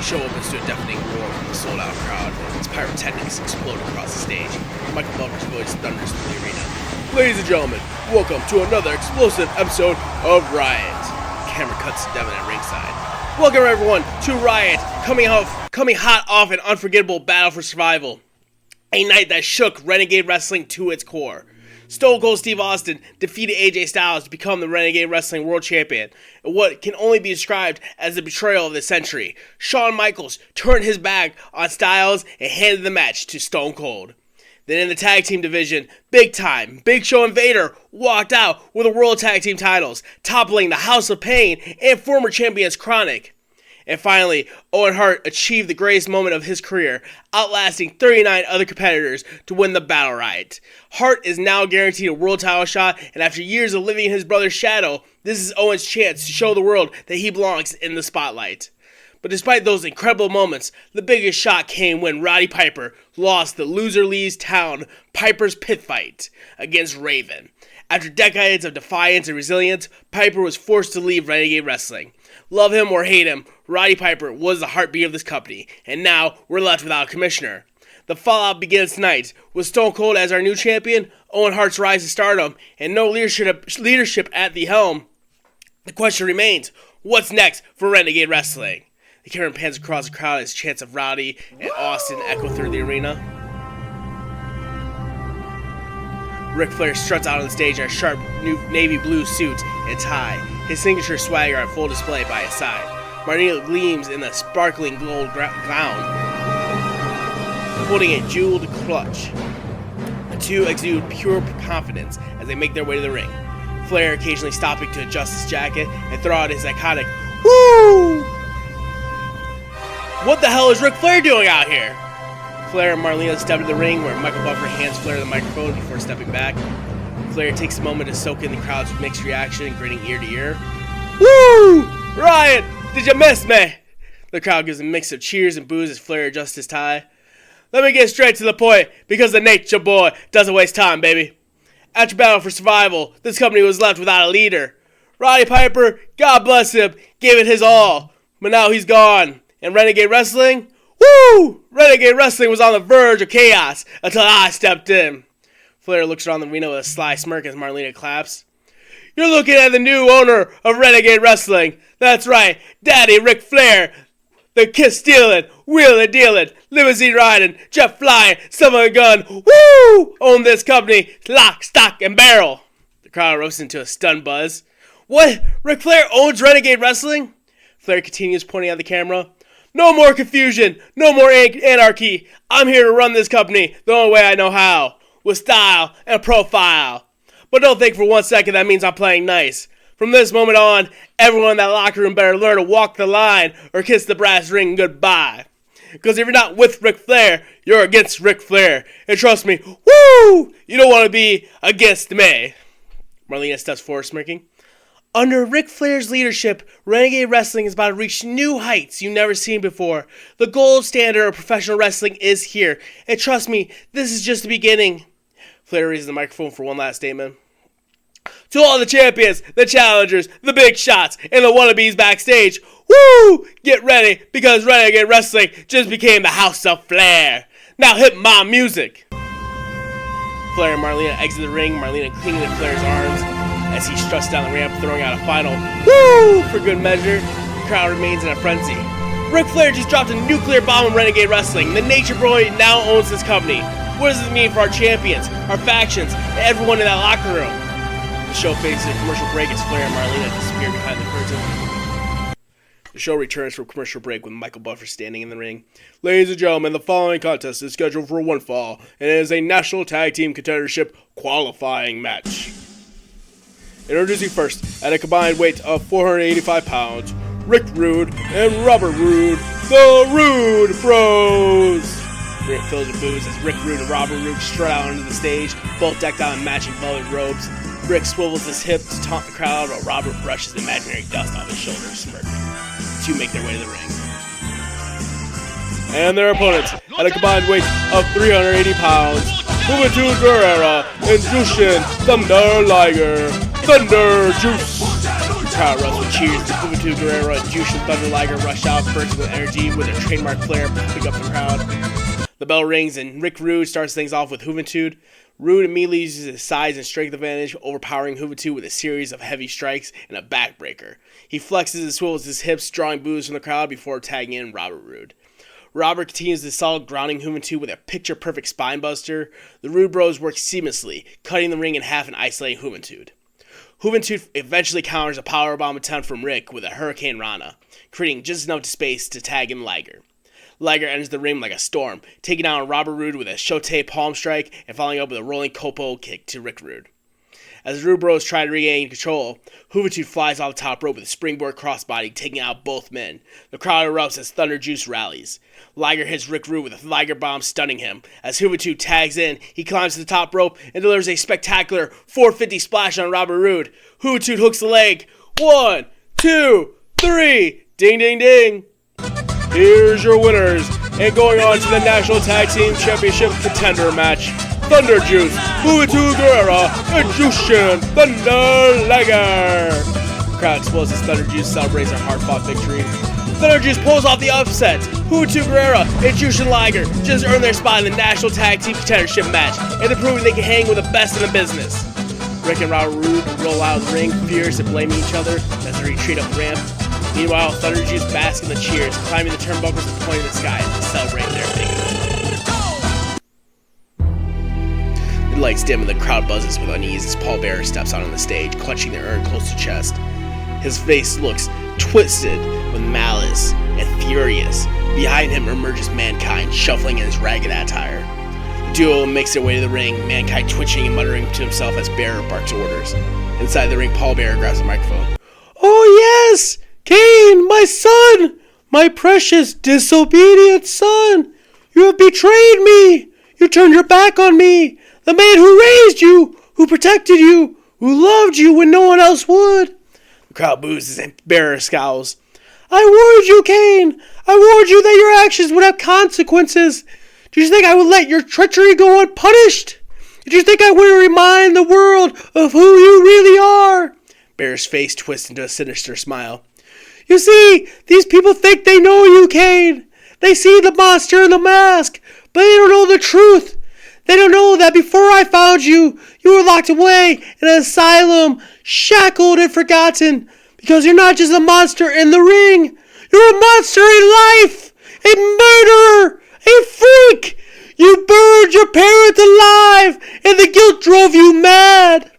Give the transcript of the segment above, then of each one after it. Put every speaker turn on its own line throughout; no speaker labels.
The show opens to a deafening roar from the sold-out crowd as pyrotechnics explode across the stage. Michael Buffer's voice thunders through the arena. Ladies and gentlemen, welcome to another explosive episode of Riot. The camera cuts to Devin at ringside. Welcome everyone to Riot, coming hot off an unforgettable battle for survival. A night that shook Renegade Wrestling to its core. Stone Cold Steve Austin defeated AJ Styles to become the Renegade Wrestling World Champion in what can only be described as the betrayal of the century. Shawn Michaels turned his back on Styles and handed the match to Stone Cold. Then in the tag team division, Big Show and Vader walked out with the World Tag Team titles, toppling the House of Pain and former champions Chronic. And finally, Owen Hart achieved the greatest moment of his career, outlasting 39 other competitors to win the Battle Riot. Hart is now guaranteed a world title shot, and after years of living in his brother's shadow, this is Owen's chance to show the world that he belongs in the spotlight. But despite those incredible moments, the biggest shock came when Roddy Piper lost the Loser Leaves Town Piper's Pit Fight against Raven. After decades of defiance and resilience, Piper was forced to leave Renegade Wrestling. Love him or hate him, Roddy Piper was the heartbeat of this company, and now we're left without a commissioner. The fallout begins tonight, with Stone Cold as our new champion, Owen Hart's rise to stardom, and no leadership at the helm. The question remains, what's next for Renegade Wrestling? The camera pans across the crowd as chants of Roddy and Austin echo through the arena. Ric Flair struts out on the stage in a sharp new navy blue suit and tie, his signature swagger on full display by his side. Marnita gleams in a sparkling gold gown, holding a jeweled clutch. The two exude pure confidence as they make their way to the ring. Flair occasionally stopping to adjust his jacket and throw out his iconic "Woo!" What the hell is Ric Flair doing out here? Flair and Marlena step into the ring where Michael Buffer hands Flair the microphone before stepping back. Flair takes a moment to soak in the crowd's mixed reaction, grinning ear to ear. Woo! Riot! Did you miss me? The crowd gives a mix of cheers and boos as Flair adjusts his tie. Let me get straight to the point, because the Nature Boy doesn't waste time, baby. After Battle for Survival, this company was left without a leader. Roddy Piper, God bless him, gave it his all, but now he's gone. And Renegade Wrestling? Woo! Renegade Wrestling was on the verge of chaos until I stepped in. Flair looks around the arena with a sly smirk as Marlena claps. You're looking at the new owner of Renegade Wrestling. That's right, Daddy Ric Flair. The kiss stealing, wheeling dealing, limousine riding, jet flying, son of a gun. Woo! Own this company, lock, stock, and barrel. The crowd erupts into a stunned buzz. What? Ric Flair owns Renegade Wrestling? Flair continues pointing at the camera. No more confusion, no more anarchy. I'm here to run this company the only way I know how, with style and profile. But don't think for 1 second that means I'm playing nice. From this moment on, everyone in that locker room better learn to walk the line or kiss the brass ring goodbye. Because if you're not with Ric Flair, you're against Ric Flair. And trust me, woo! You don't want to be against me. Marlena steps forward smirking. Under Ric Flair's leadership, Renegade Wrestling is about to reach new heights you've never seen before. The gold standard of professional wrestling is here. And trust me, this is just the beginning. Flair raises the microphone for one last statement. To all the champions, the challengers, the big shots, and the wannabes backstage, woo! Get ready, because Renegade Wrestling just became the House of Flair. Now hit my music. Flair and Marlena exit the ring, Marlena clinging to Flair's arms as he struts down the ramp, throwing out a final woo for good measure. The crowd remains in a frenzy. Ric Flair just dropped a nuclear bomb on Renegade Wrestling. The Nature Boy now owns this company. What does this mean for our champions, our factions, and everyone in that locker room? The show faces a commercial break as Flair and Marlena disappear behind the curtain. The show returns from commercial break with Michael Buffer standing in the ring. Ladies and gentlemen, the following contest is scheduled for one fall, and it is a National Tag Team Contendership qualifying match. Introducing first, at a combined weight of 485 pounds, Rick Rude and Robert Roode, the Rude Bros. Rick fills with boos as Rick Rude and Robert Roode strut out onto the stage, both decked out in matching velvet robes. Rick swivels his hip to taunt the crowd while Robert brushes imaginary dust off his shoulders, smirking. The two make their way to the ring. And their opponents, at a combined weight of 380 pounds, Juventud Guerrera and Jushin Thunder Liger, Thunder Juice. crowd erupts with cheers as Juventud Guerrera and Jushin Thunder Liger rush out, bursting with energy with their trademark flair, pumping up the crowd. The bell rings and Rick Rude starts things off with Juventud. Rude immediately uses his size and strength advantage, overpowering Juventud with a series of heavy strikes and a backbreaker. He flexes and swivels his hips, drawing boos from the crowd before tagging in Robert Roode. Robert continues to solid, grounding Juventud with a picture-perfect spinebuster. The Rude Bros work seamlessly, cutting the ring in half and isolating Juventud. Juventud eventually counters a powerbomb attempt from Rick with a Hurricane Rana, creating just enough space to tag in Liger. Liger enters the ring like a storm, taking down Robert Roode with a Shote palm strike and following up with a rolling Copo kick to Rick Rude. As the Rude Bros try to regain control, Juventud flies off the top rope with a springboard crossbody, taking out both men. The crowd erupts as Thunder Juice rallies. Liger hits Rick Rude with a Liger bomb, stunning him. As Juventud tags in, he climbs to the top rope and delivers a spectacular 450 splash on Robert Roode. Juventud hooks the leg. 1, 2, 3. Ding, ding, ding. Here's your winners, and going on to the National Tag Team Championship Contender match, Thunder Juice, Juventud Guerrera, and Jushin Thunder Liger. The crowd explodes as Thunder Juice celebrates their hard-fought victory. Thunder Juice pulls off the upset. Juventud Guerrera and Jushin Liger just earned their spot in the National Tag Team Contendership match, and they're proving they can hang with the best in the business. Rick and Robert Roode roll out of the ring, furious and blaming each other as they retreat up the ramp. Meanwhile, Thunder Juice bask in the cheers, climbing the turnbuckles and pointing the skies to celebrate their victory. The lights dim and the crowd buzzes with unease as Paul Bearer steps out on the stage, clutching the urn close to chest. His face looks twisted with malice and furious. Behind him emerges Mankind, shuffling in his ragged attire. The duo makes their way to the ring, Mankind twitching and muttering to himself as Bearer barks orders. Inside the ring, Paul Bearer grabs the microphone. "Oh yes! Kane, my son! My precious, disobedient son! You have betrayed me! You turned your back on me! The man who raised you, who protected you, who loved you when no one else would!" The crowd boos and Bearer scowls. "I warned you, Kane! I warned you that your actions would have consequences! Did you think I would let your treachery go unpunished? Did you think I would remind the world of who you really are?" Bearer's face twists into a sinister smile. "You see, these people think they know you, Kane. They see the monster in the mask, but they don't know the truth. They don't know that before I found you, you were locked away in an asylum, shackled and forgotten, because you're not just a monster in the ring. You're a monster in life, a murderer, a freak. You burned your parents alive, and the guilt drove you mad."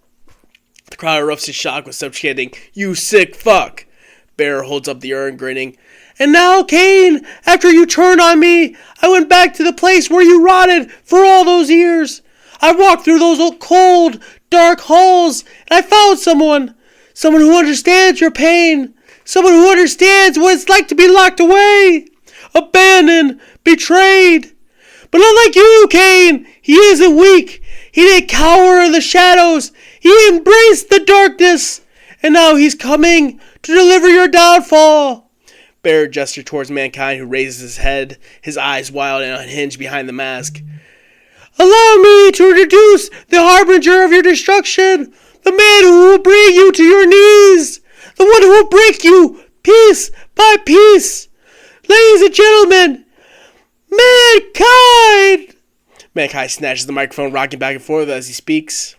The crowd erupts in shock with some chanting, "You sick fuck." Bearer holds up the urn, grinning. "And now, Kane, after you turned on me, I went back to the place where you rotted for all those years. I walked through those old cold, dark halls, and I found someone who understands your pain, someone who understands what it's like to be locked away, abandoned, betrayed. But unlike you, Kane, he isn't weak. He didn't cower in the shadows. He embraced the darkness, and now he's coming to deliver your downfall." Bearer gestures towards Mankind, who raises his head, his eyes wild and unhinged behind the mask. "Allow me to introduce the harbinger of your destruction, the man who will bring you to your knees, the one who will break you piece by piece. Ladies and gentlemen, Mankind!" Mankind snatches the microphone, rocking back and forth as he speaks.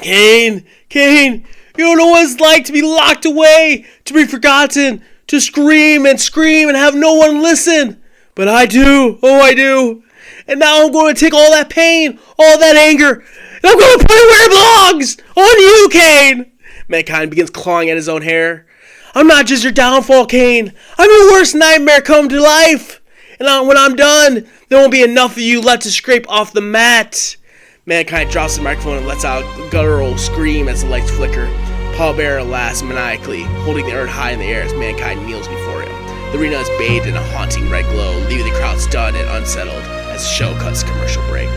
Kane, you don't know what it's like to be locked away, to be forgotten, to scream and have no one listen. But I do, oh I do. And now I'm going to take all that pain, all that anger, and I'm going to put it where it belongs, on you, Kane. Mankind begins clawing at his own hair. "I'm not just your downfall, Kane. I'm your worst nightmare come to life. And when I'm done, there won't be enough of you left to scrape off the mat." Mankind drops the microphone and lets out a guttural scream as the lights flicker. Paul Bearer laughs maniacally, holding the urn high in the air as Mankind kneels before him. The arena is bathed in a haunting red glow, leaving the crowd stunned and unsettled as the show cuts to commercial break.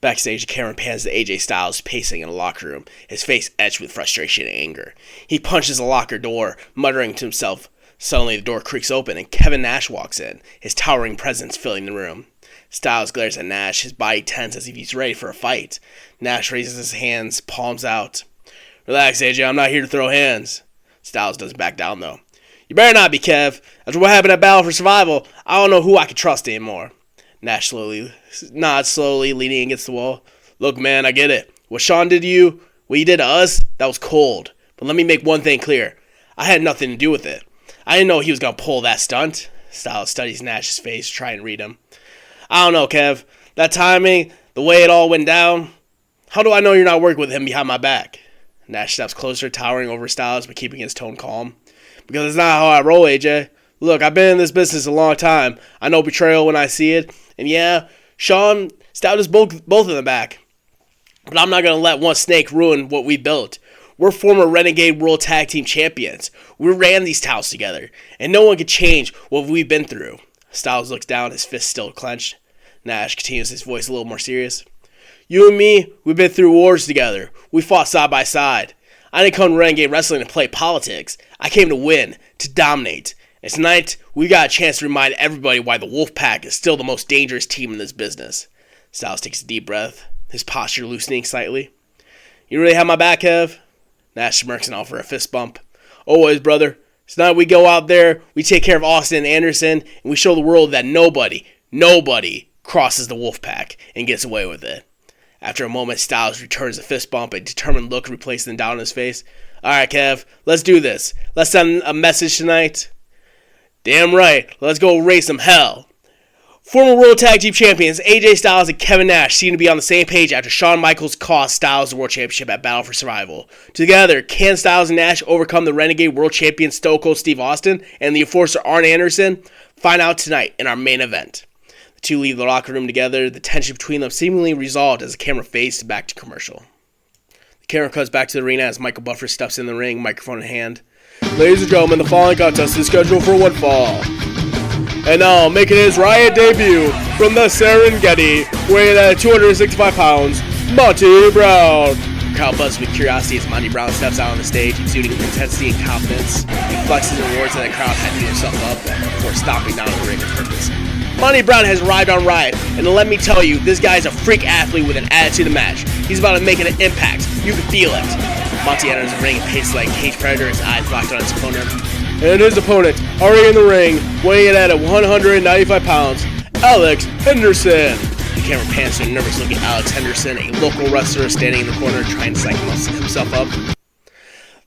Backstage, the camera pans to AJ Styles pacing in a locker room, his face etched with frustration and anger. He punches the locker door, muttering to himself. Suddenly, the door creaks open and Kevin Nash walks in, his towering presence filling the room. Styles glares at Nash, his body tense as if he's ready for a fight. Nash raises his hands, palms out. Relax, AJ. I'm not here to throw hands. Styles doesn't back down, though. You better not be, Kev. After what happened at Battle for Survival, I don't know who I can trust anymore. Nash nods slowly, leaning against the wall. Look, man, I get it. What Shawn did to you, what he did to us, that was cold. But let me make one thing clear. I had nothing to do with it. I didn't know he was going to pull that stunt. Styles studies Nash's face, trying to read him. I don't know, Kev. That timing, the way it all went down. How do I know you're not working with him behind my back? Nash steps closer, towering over Styles, but keeping his tone calm. Because it's not how I roll, AJ. Look, I've been in this business a long time. I know betrayal when I see it. And yeah, Shawn stabbed us both in the back. But I'm not going to let one snake ruin what we built. We're former Renegade World Tag Team Champions. We ran these towels together. And no one could change what we've been through. Styles looks down, his fist still clenched. Nash continues, his voice a little more serious. You and me, we've been through wars together. We fought side by side. I didn't come to Renegade Wrestling to play politics. I came to win, to dominate. And tonight, we got a chance to remind everybody why the Wolfpack is still the most dangerous team in this business. Styles takes a deep breath, his posture loosening slightly. You really have my back, Kev? Nash smirks and offers a fist bump. Always, brother. Tonight we go out there, we take care of Austin and Anderson, and we show the world that nobody crosses the Wolfpack and gets away with it. After a moment, Styles returns a fist bump, a determined look replacing the down on his face. Alright, Kev, let's do this. Let's send a message tonight. Damn right, let's go raise some hell. Former World Tag Team Champions AJ Styles and Kevin Nash seem to be on the same page after Shawn Michaels cost Styles the World Championship at Battle for Survival. Together, can Styles and Nash overcome the Renegade World Champion Stone Cold Steve Austin and the Enforcer Arn Anderson? Find out tonight in our main event. The two leave the locker room together, the tension between them seemingly resolved as the camera fades back to commercial. The camera cuts back to the arena as Michael Buffer steps in the ring, microphone in hand. Ladies and gentlemen, the following contest is scheduled for one fall. And now, making his Riot debut from the Serengeti, weighing at 265 pounds, Monty Brown. The crowd buzzes with curiosity as Monty Brown steps out on the stage, exuding intensity and confidence. He flexes and roars at the crowd, hyping himself up before stomping down the ring with purpose. Monty Brown has arrived on Riot, and let me tell you, this guy is a freak athlete with an attitude to match. He's about to make an impact. You can feel it. Monty enters the ring and paces like a cage predator, his eyes locked on his opponent. And his opponent, already in the ring, weighing in at 195 pounds, Alex Henderson. The camera pans to a nervous-looking Alex Henderson, a local wrestler standing in the corner trying to psych himself up. The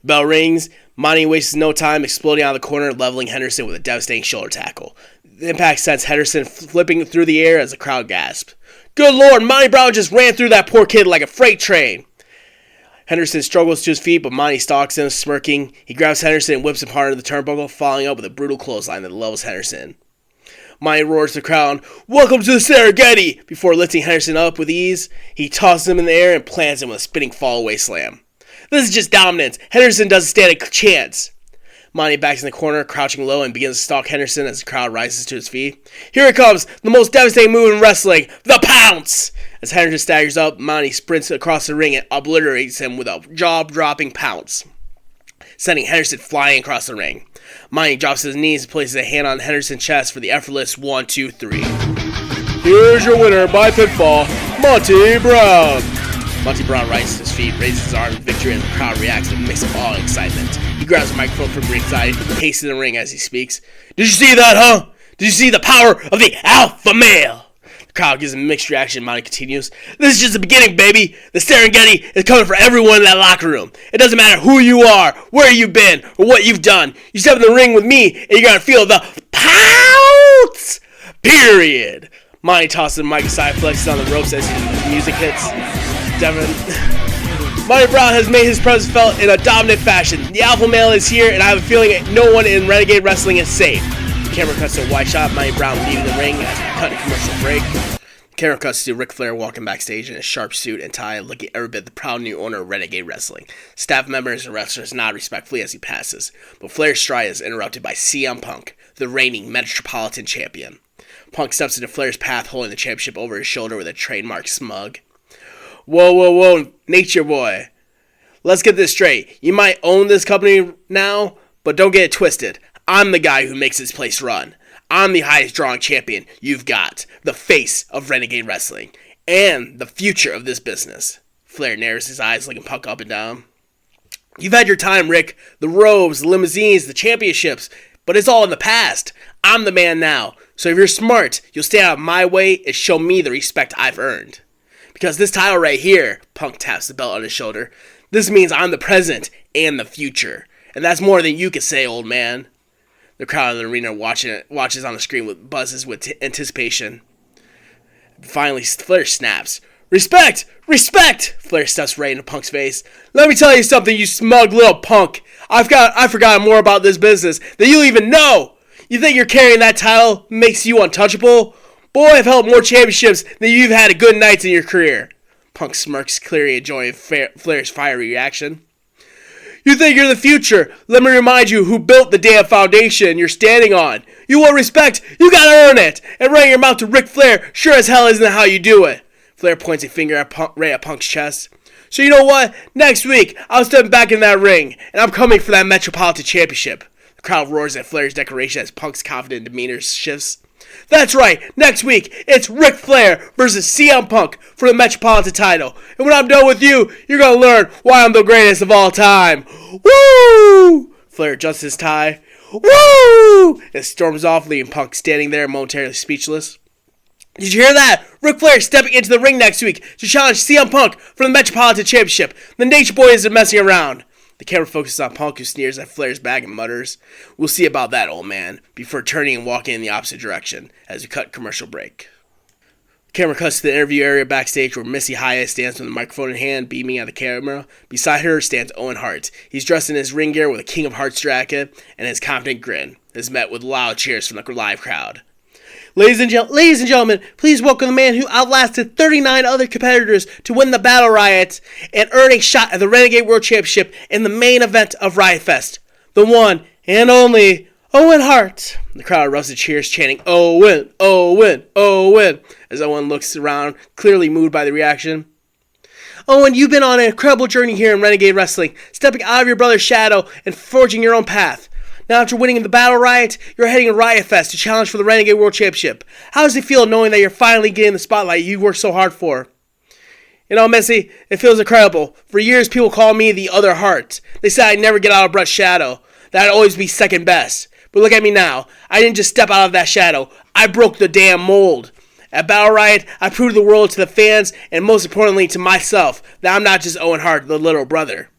bell rings. Monty wastes no time, exploding out of the corner, leveling Henderson with a devastating shoulder tackle. The impact sends Henderson flipping through the air as the crowd gasps. Good Lord, Monty Brown just ran through that poor kid like a freight train. Henderson struggles to his feet, but Monty stalks him, smirking. He grabs Henderson and whips him hard into the turnbuckle, following up with a brutal clothesline that levels Henderson. Monty roars to the crowd, Welcome to the Serengeti! Before lifting Henderson up with ease, he tosses him in the air and plants him with a spinning fall-away slam. This is just dominance. Henderson doesn't stand a chance. Monty backs in the corner, crouching low, and begins to stalk Henderson as the crowd rises to his feet. Here it comes, the most devastating move in wrestling, the pounce! As Henderson staggers up, Monty sprints across the ring and obliterates him with a jaw-dropping pounce, sending Henderson flying across the ring. Monty drops to his knees and places a hand on Henderson's chest for the effortless 1, 2, 3. Here's your winner by pinfall, Monty Brown. Monty Brown rises to his feet, raises his arm in victory, and the crowd reacts with a mix of awe and excitement. He grabs the microphone from ringside, paces in the ring as he speaks. Did you see that, huh? Did you see the power of the alpha male? The crowd gives a mixed reaction. Monty continues. This is just the beginning, baby. The Serengeti is coming for everyone in that locker room. It doesn't matter who you are, where you've been, or what you've done. You step in the ring with me, and you're going to feel the pounce. Period. Monty tosses the mic aside, flexes on the ropes as the music hits. Monty Brown has made his presence felt in a dominant fashion. The alpha male is here, and I have a feeling no one in Renegade Wrestling is safe. The camera cuts to a wide shot, Monty Brown leaving the ring as we cut a commercial break. The camera cuts to Ric Flair walking backstage in a sharp suit and tie, looking every bit the proud new owner of Renegade Wrestling. Staff members and wrestlers nod respectfully as he passes, but Flair's stride is interrupted by CM Punk, the reigning Metropolitan Champion. Punk steps into Flair's path, holding the championship over his shoulder with a trademark smug. Whoa, Nature Boy. Let's get this straight. You might own this company now, but don't get it twisted. I'm the guy who makes this place run. I'm the highest drawing champion you've got, the face of Renegade Wrestling, and the future of this business. Flair narrows his eyes, looking Punk up and down. You've had your time, Rick. The robes, the limousines, the championships. But it's all in the past. I'm the man now. So if you're smart, you'll stay out of my way and show me the respect I've earned. Because this title right here, Punk taps the belt on his shoulder, this means I'm the present and the future. And that's more than you can say, old man. The crowd in the arena watches on the screen with buzzes with anticipation. Finally, Flair snaps. Respect! Respect! Flair steps right into Punk's face. Let me tell you something, you smug little punk. I've forgotten more about this business than you even know. You think you're carrying that title makes you untouchable? Boy, I've held more championships than you've had good nights in your career. Punk smirks, clearly enjoying Flair's fiery reaction. You think you're the future? Let me remind you who built the damn foundation you're standing on. You want respect? You gotta earn it. And running your mouth to Ric Flair sure as hell isn't how you do it. Flair points a finger right at Punk's chest. So you know what? Next week, I'll step back in that ring, and I'm coming for that Metropolitan Championship. The crowd roars at Flair's declaration as Punk's confident demeanor shifts. That's right, next week, it's Ric Flair versus CM Punk for the Metropolitan title. And when I'm done with you, you're gonna learn why I'm the greatest of all time. Woo! Flair adjusts his tie. Woo! And storms off, leaving Punk standing there momentarily speechless. Did you hear that? Ric Flair stepping into the ring next week to challenge CM Punk for the Metropolitan Championship. The Nature Boy isn't messing around. The camera focuses on Punk, who sneers at Flair's back and mutters, "We'll see about that, old man," before turning and walking in the opposite direction as we cut commercial break. The camera cuts to the interview area backstage where Missy Hyatt stands with a microphone in hand, beaming at the camera. Beside her stands Owen Hart. He's dressed in his ring gear with a King of Hearts jacket, and his confident grin is met with loud cheers from the live crowd. Ladies and gentlemen, please welcome the man who outlasted 39 other competitors to win the Battle Riot and earn a shot at the Renegade World Championship in the main event of Riot Fest. The one and only Owen Hart. The crowd erupts with cheers, chanting, "Owen, Owen, Owen," as Owen looks around, clearly moved by the reaction. Owen, you've been on an incredible journey here in Renegade Wrestling, stepping out of your brother's shadow and forging your own path. Now, after winning the Battle Riot, you're heading to Riot Fest to challenge for the Renegade World Championship. How does it feel knowing that you're finally getting the spotlight you worked so hard for? You know, Missy, it feels incredible. For years, people call me the other Hart. They said I'd never get out of Brett's shadow, that I'd always be second best. But look at me now. I didn't just step out of that shadow. I broke the damn mold. At Battle Riot, I proved to the world, to the fans, and most importantly to myself, that I'm not just Owen Hart, the little brother.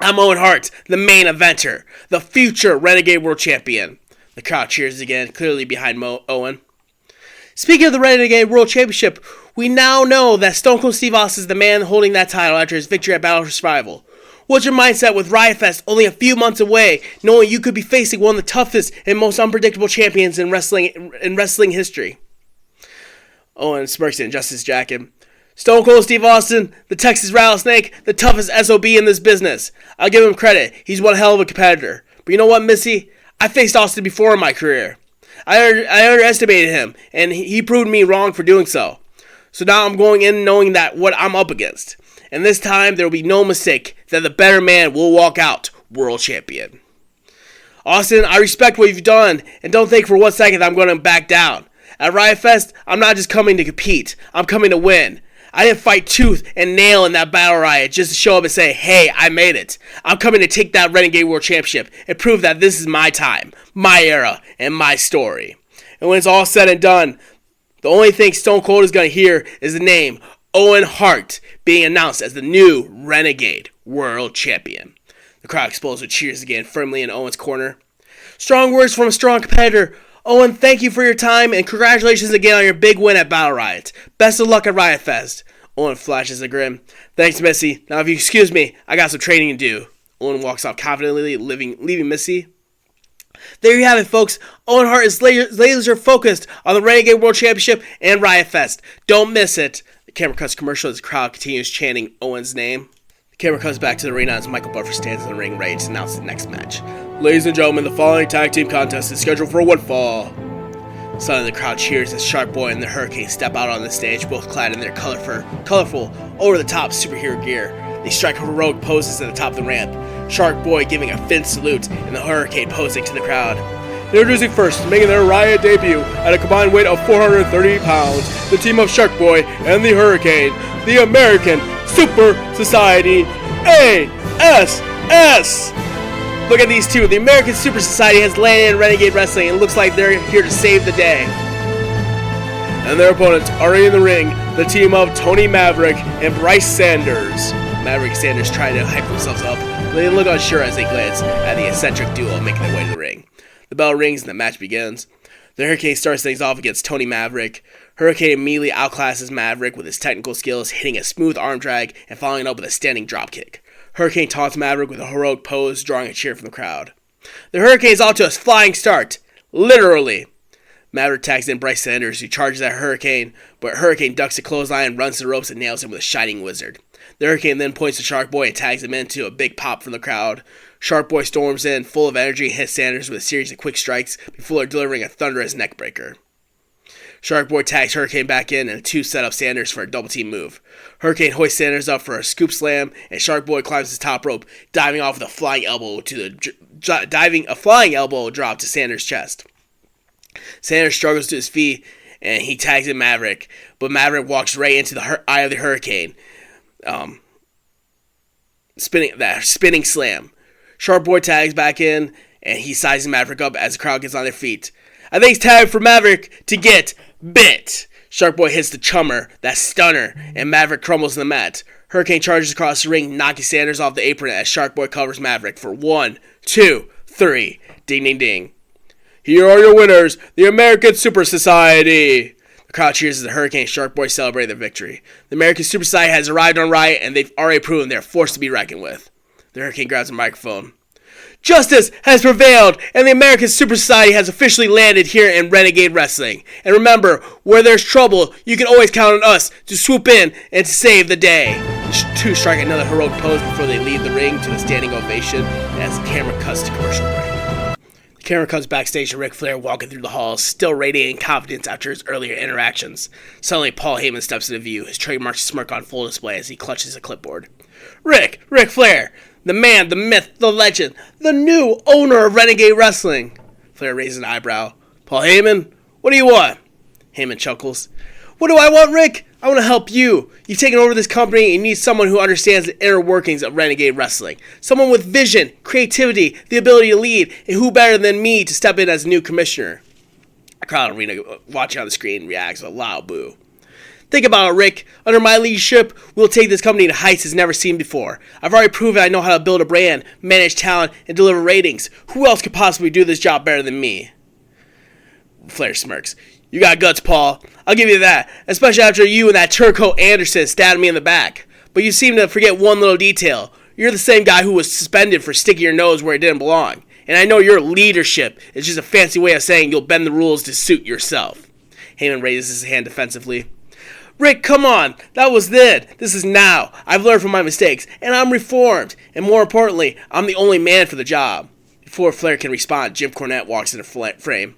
I'm Owen Hart, the main eventer, the future Renegade World Champion. The crowd cheers again, clearly behind Owen. Speaking of the Renegade World Championship, we now know that Stone Cold Steve Austin is the man holding that title after his victory at Battle for Survival. What's your mindset with Riot Fest only a few months away, knowing you could be facing one of the toughest and most unpredictable champions in wrestling history? Owen smirks and adjusts his jacket. Stone Cold Steve Austin, the Texas Rattlesnake, the toughest SOB in this business. I'll give him credit. He's one hell of a competitor. But you know what, Missy? I faced Austin before in my career. I underestimated him, and he proved me wrong for doing so. So now I'm going in knowing that what I'm up against. And this time, there will be no mistake that the better man will walk out world champion. Austin, I respect what you've done, and don't think for 1 second that I'm going to back down. At Riot Fest, I'm not just coming to compete. I'm coming to win. I didn't fight tooth and nail in that Battle Riot just to show up and say, hey, I made it. I'm coming to take that Renegade World Championship and prove that this is my time, my era, and my story. And when it's all said and done, the only thing Stone Cold is going to hear is the name Owen Hart being announced as the new Renegade World Champion. The crowd explodes with cheers again, firmly in Owen's corner. Strong words from a strong competitor. Owen, thank you for your time, and congratulations again on your big win at Battle Riot. Best of luck at Riot Fest. Owen flashes a grin. Thanks, Missy. Now, if you excuse me, I got some training to do. Owen walks off confidently, leaving Missy. There you have it, folks. Owen Hart is laser focused on the Renegade World Championship and Riot Fest. Don't miss it. The camera cuts commercial as the crowd continues chanting Owen's name. The camera cuts back to the arena as Michael Buffer stands in the ring ready to announce the next match. Ladies and gentlemen, the following tag team contest is scheduled for one fall. Suddenly the crowd cheers as Shark Boy and the Hurricane step out on the stage, both clad in their colorful, over-the-top superhero gear. They strike heroic poses at the top of the ramp, Shark Boy giving a fin salute and the Hurricane posing to the crowd. Introducing first, making their Riot debut at a combined weight of 430 pounds, the team of Shark Boy and the Hurricane, the American Super Society ASW. S. Look at these two. The American Super Society has landed in Renegade Wrestling and looks like they're here to save the day. And their opponents are in the ring, the team of Tony Maverick and Bryce Sanders. Maverick and Sanders try to hype themselves up, but they look unsure as they glance at the eccentric duo making their way to the ring. The bell rings and the match begins. The Hurricane starts things off against Tony Maverick. Hurricane immediately outclasses Maverick with his technical skills, hitting a smooth arm drag and following it up with a standing dropkick. Hurricane taunts Maverick with a heroic pose, drawing a cheer from the crowd. The Hurricane is off to a flying start. Literally. Maverick tags in Bryce Sanders, who charges at Hurricane, but Hurricane ducks the clothesline, runs the ropes, and nails him with a shining wizard. The Hurricane then points to Shark Boy and tags him into a big pop from the crowd. Shark Boy storms in, full of energy, and hits Sanders with a series of quick strikes before delivering a thunderous neckbreaker. Shark Boy tags Hurricane back in, and the two set up Sanders for a double team move. Hurricane hoists Sanders up for a scoop slam, and Shark Boy climbs his top rope, diving off with a flying elbow drop to Sanders' chest. Sanders struggles to his feet, and he tags in Maverick, but Maverick walks right into the eye of the Hurricane, spinning slam. Shark Boy tags back in, and he sizes Maverick up as the crowd gets on their feet. I think it's time for Maverick to get bit. Shark Boy hits the chummer, that stunner, and Maverick crumbles in the mat. Hurricane charges across the ring, knocking Sanders off the apron as Shark Boy covers Maverick for 1, 2, 3. Ding, ding, ding. Here are your winners, the American Super Society. The crowd cheers as the Hurricane and Shark Boy celebrate their victory. The American Super Society has arrived on Riot, and they've already proven they're forced to be reckoned with. The Hurricane grabs a microphone. Justice has prevailed, and the American Super Society has officially landed here in Renegade Wrestling. And remember, where there's trouble, you can always count on us to swoop in and to save the day. The two strike another heroic pose before they leave the ring to a standing ovation as the camera cuts to commercial break. The camera cuts backstage to Ric Flair walking through the halls, still radiating confidence after his earlier interactions. Suddenly, Paul Heyman steps into view, his trademark smirk on full display as he clutches a clipboard. Ric Flair! The man, the myth, the legend, the new owner of Renegade Wrestling. Flair raises an eyebrow. Paul Heyman, what do you want? Heyman chuckles. What do I want, Rick? I want to help you. You've taken over this company and you need someone who understands the inner workings of Renegade Wrestling. Someone with vision, creativity, the ability to lead, and who better than me to step in as new commissioner? A crowd arena watching on the screen reacts with a loud boo. Think about it, Rick. Under my leadership, we'll take this company to heights it's never seen before. I've already proven I know how to build a brand, manage talent, and deliver ratings. Who else could possibly do this job better than me? Flair smirks. You got guts, Paul. I'll give you that, especially after you and that turncoat Anderson stabbed me in the back. But you seem to forget one little detail. You're the same guy who was suspended for sticking your nose where it didn't belong. And I know your leadership is just a fancy way of saying you'll bend the rules to suit yourself. Heyman raises his hand defensively. Rick, come on. That was then. This is now. I've learned from my mistakes, and I'm reformed. And more importantly, I'm the only man for the job. Before Flair can respond, Jim Cornette walks into frame.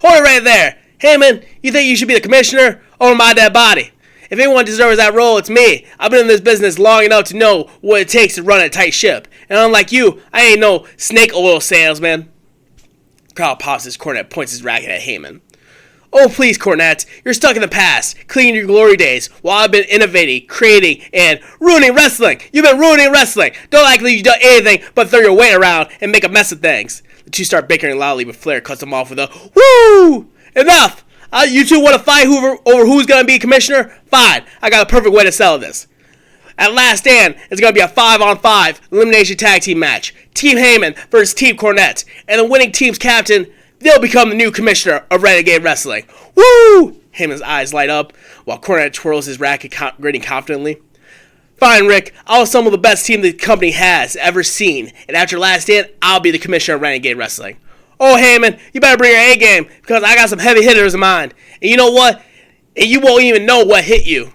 Hold it right there. Heyman, you think you should be the commissioner? Over my dead body. If anyone deserves that role, it's me. I've been in this business long enough to know what it takes to run a tight ship. And unlike you, I ain't no snake oil salesman. The crowd pops as Cornette points his racket at Heyman. Oh, please, Cornette. You're stuck in the past, clinging to your glory days, while I've been innovating, creating, and ruining wrestling. You've been ruining wrestling. Don't act like you've done anything but throw your weight around and make a mess of things. The two start bickering loudly, but Flair cuts them off with a, woo! Enough! You two want to fight over who's going to be commissioner? Fine. I got a perfect way to settle this. At Last Stand, it's going to be a 5-on-5 elimination tag team match. Team Heyman versus Team Cornette. And the winning team's captain, they'll become the new commissioner of Renegade Wrestling. Woo! Heyman's eyes light up while Cornette twirls his racket, grinning confidently. Fine, Rick. I'll assemble the best team the company has ever seen. And after Last Stand, I'll be the commissioner of Renegade Wrestling. Oh, Heyman, you better bring your A-game because I got some heavy hitters in mind. And you know what? And you won't even know what hit you.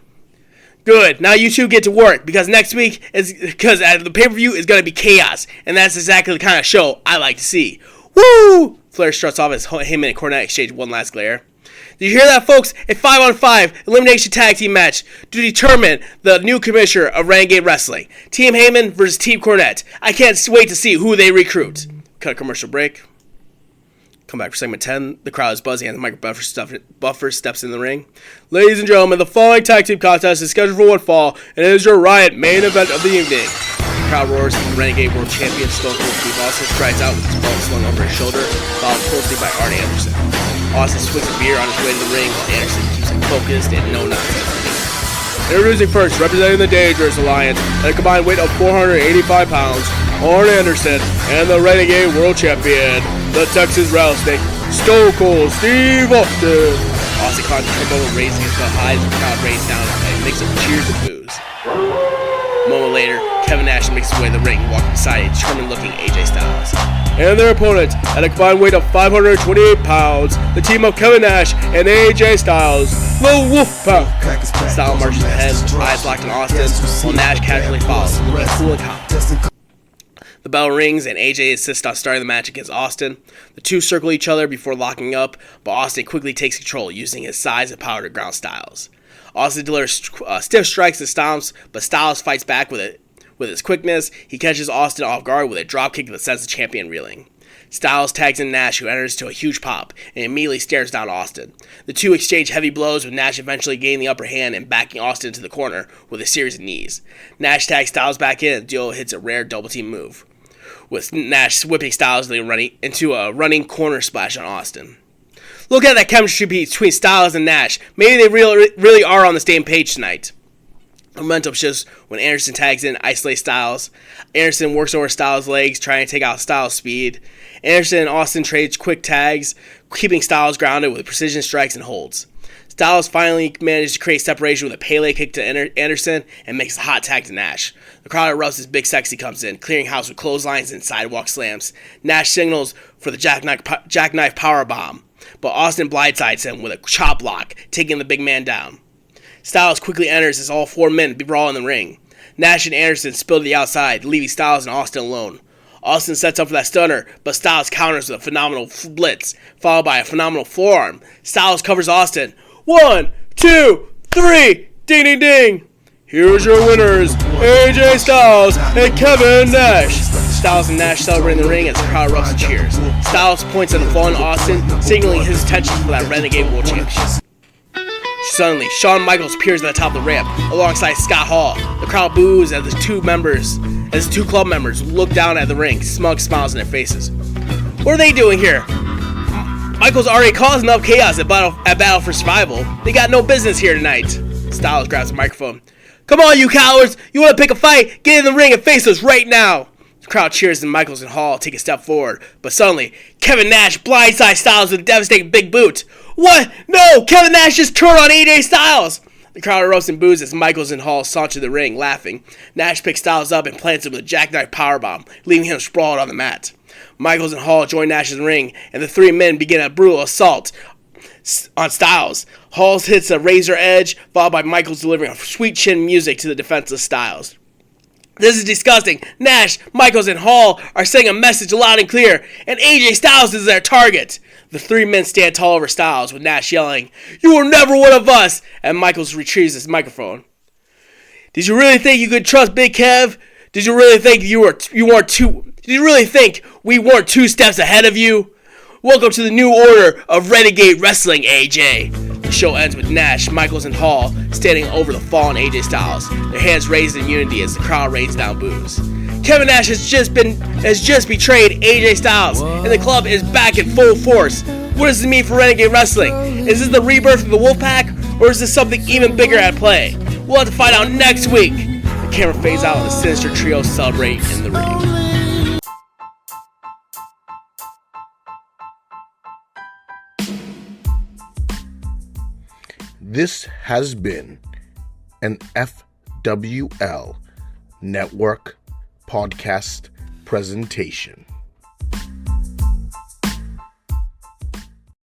Good. Now you two get to work because next week the pay-per-view is going to be chaos. And that's exactly the kind of show I like to see. Woo! Flair struts off as Heyman and Cornette exchange one last glare. Did you hear that, folks? A 5-on-5 elimination tag team match to determine the new commissioner of Renegade Wrestling. Team Heyman versus Team Cornette. I can't wait to see who they recruit. Cut a commercial break. Come back for segment 10. The crowd is buzzing and Michael Buffer steps in the ring. Ladies and gentlemen, the following tag team contest is scheduled for one fall, and it is your Riot main event of the evening. crowd roars as the Renegade World Champion Stone Cold Steve Austin strides out with his belt slung over his shoulder, followed closely by Arn Anderson. Austin swigs a beer on his way to the ring while Anderson keeps it focused and no nonsense. Introducing first, representing the Dangerous Alliance at a combined weight of 485 pounds, Arn Anderson and the Renegade World Champion, the Texas Rattlesnake, Stone Cold Steve Austin. Austin climbs the turbo, raising his belt high as the crowd rains down and makes up cheers and boos. A moment later, Kevin Nash makes his way to the ring, walking beside a determined-looking AJ Styles. And their opponent, at a combined weight of 528 pounds, the team of Kevin Nash and AJ Styles, the Wolfpack. Styles marches ahead, eyes locked on Austin, while Nash casually follows, looking cool and calm. The bell rings, and AJ insists on starting the match against Austin. The two circle each other before locking up, but Austin quickly takes control, using his size and power to ground Styles. Austin delivers stiff strikes to Styles, but Styles fights back with his quickness. He catches Austin off guard with a dropkick that sends the champion reeling. Styles tags in Nash, who enters to a huge pop, and immediately stares down Austin. The two exchange heavy blows, with Nash eventually gaining the upper hand and backing Austin into the corner with a series of knees. Nash tags Styles back in, and the duo hits a rare double team move, with Nash whipping Styles into a running corner splash on Austin. Look at that chemistry between Styles and Nash. Maybe they really are on the same page tonight. Momentum shifts when Anderson tags in, isolates Styles. Anderson works over Styles' legs, trying to take out Styles' speed. Anderson and Austin trade quick tags, keeping Styles grounded with precision strikes and holds. Styles finally manages to create separation with a Pele kick to Anderson and makes a hot tag to Nash. The crowd erupts as Big Sexy comes in, clearing house with clotheslines and sidewalk slams. Nash signals for the jackknife powerbomb, but Austin blindsides him with a chop block, taking the big man down. Styles quickly enters as all four men brawl in the ring. Nash and Anderson spill to the outside, leaving Styles and Austin alone. Austin sets up for that stunner, but Styles counters with a phenomenal blitz, followed by a phenomenal forearm. Styles covers Austin. 1, 2, 3, ding ding ding! Here's your winners, AJ Styles and Kevin Nash. Styles and Nash celebrate in the ring as the crowd erupts and cheers. Styles points at the fallen Austin, signaling his intentions for that Renegade World Championship. Suddenly, Shawn Michaels appears at the top of the ramp, alongside Scott Hall. The crowd boos as the two club members look down at the ring, smug smiles on their faces. What are they doing here? Michaels already caused enough chaos at Battle for Survival. They got no business here tonight. Styles grabs the microphone. Come on, you cowards! You want to pick a fight? Get in the ring and face us right now! The crowd cheers and Michaels and Hall take a step forward, but suddenly, Kevin Nash blindsides Styles with a devastating big boot. What? No! Kevin Nash just turned on AJ Styles! The crowd erupts and boos as Michaels and Hall saunter the ring, laughing. Nash picks Styles up and plants him with a jackknife powerbomb, leaving him sprawled on the mat. Michaels and Hall join Nash in the ring, and the three men begin a brutal assault on Styles. Hall hits a razor edge, followed by Michaels delivering a sweet chin music to the defenseless Styles. This is disgusting. Nash, Michaels, and Hall are sending a message loud and clear, and AJ Styles is their target. The three men stand tall over Styles, with Nash yelling, "You were never one of us!" and Michaels retrieves his microphone. Did you really think you could trust Big Kev? Did you really think Did you really think we weren't 2 steps ahead of you? Welcome to the new order of Renegade Wrestling, AJ. The show ends with Nash, Michaels, and Hall standing over the fallen AJ Styles, their hands raised in unity as the crowd rains down boos. Kevin Nash has just betrayed AJ Styles, and the club is back in full force. What does this mean for Renegade Wrestling? Is this the rebirth of the Wolfpack, or is this something even bigger at play? We'll have to find out next week. The camera fades out and the sinister trio celebrate in the ring.
This has been an FWL Network podcast presentation.